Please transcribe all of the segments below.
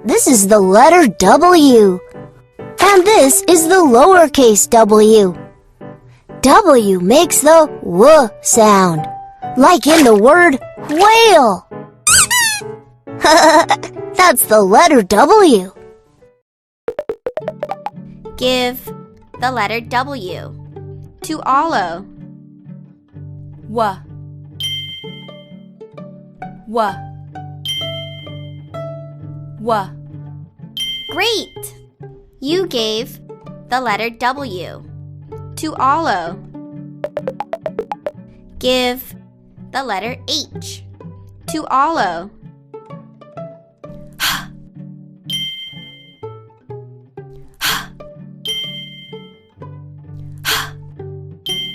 This is the letter W. And this is the lowercase w. W makes the W sound, like in the word whale. That's the letter W. Give the letter W to Olo. W. W. W. Great! You gave the letter W to Olo. Give the letter H to Olo.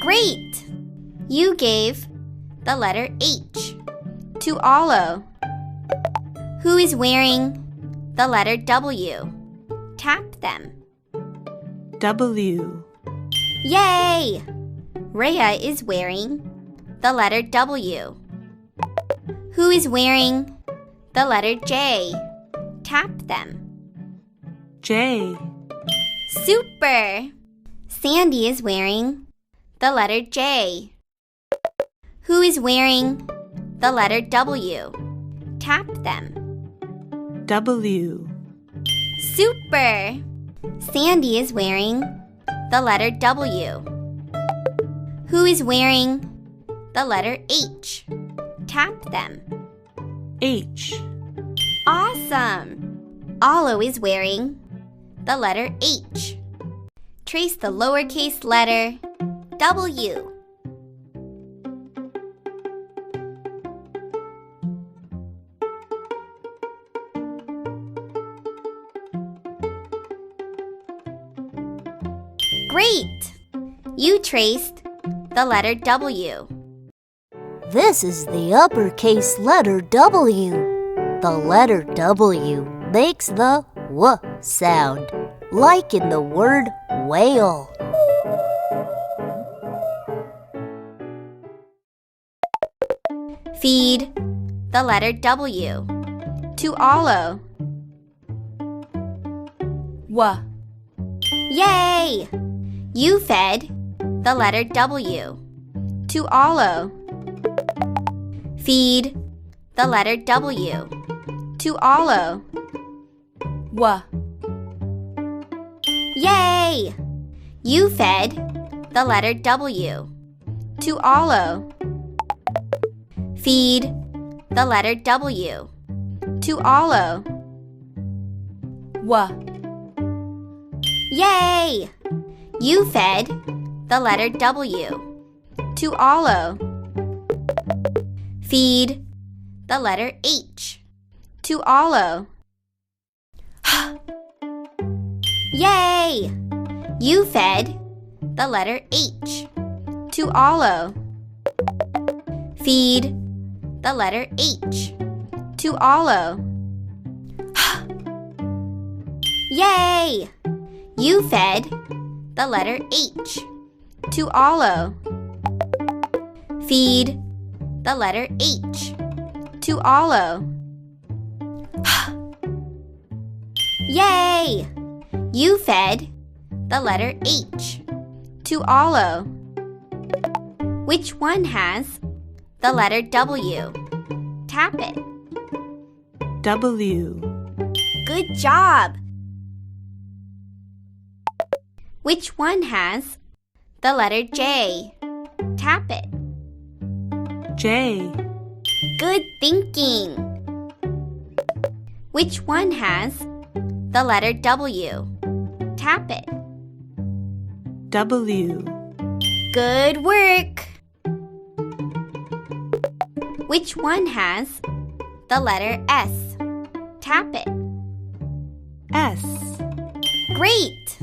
Great! You gave the letter H to Olo. Who is wearing the letter W? Tap them. W. Yay! Rhea is wearing the letter W. Who is wearing the letter J? Tap them. J. Super! Sandy is wearing the letter J. Who is wearing the letter W? Tap them. W. Super! Sandy is wearing the letter W. Who is wearing the letter H? Tap them. H. Awesome! Olo is wearing the letter H. Trace the lowercase letter W. Great! You traced the letter W. This is the uppercase letter W. The letter W makes the W sound, like in the word whale. Feed the letter W to Olo. W. Yay! You fed the letter W to Olo. Feed the letter W to Olo. W. Yay! You fed the letter W to Olo. Feed the letter W to Olo. W. Yay! You fed the letter W to Olo. Feed the letter H to Olo. Yay! You fed the letter H to Olo. Feed the letter H to Olo. Yay! You fed the letter H to Olo. Feed the letter H to Olo. Yay! You fed the letter H to Olo. Which one has the letter W? Tap it. W. Good job! Which one has the letter J? Tap it. J. Good thinking! Which one has the letter W? Tap it. W. Good work! Which one has the letter S? Tap it. S. Great!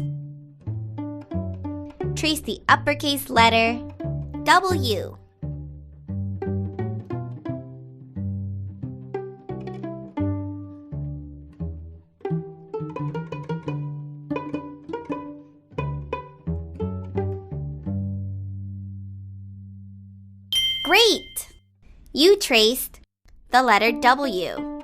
Trace the uppercase letter W. Great! You traced the letter W.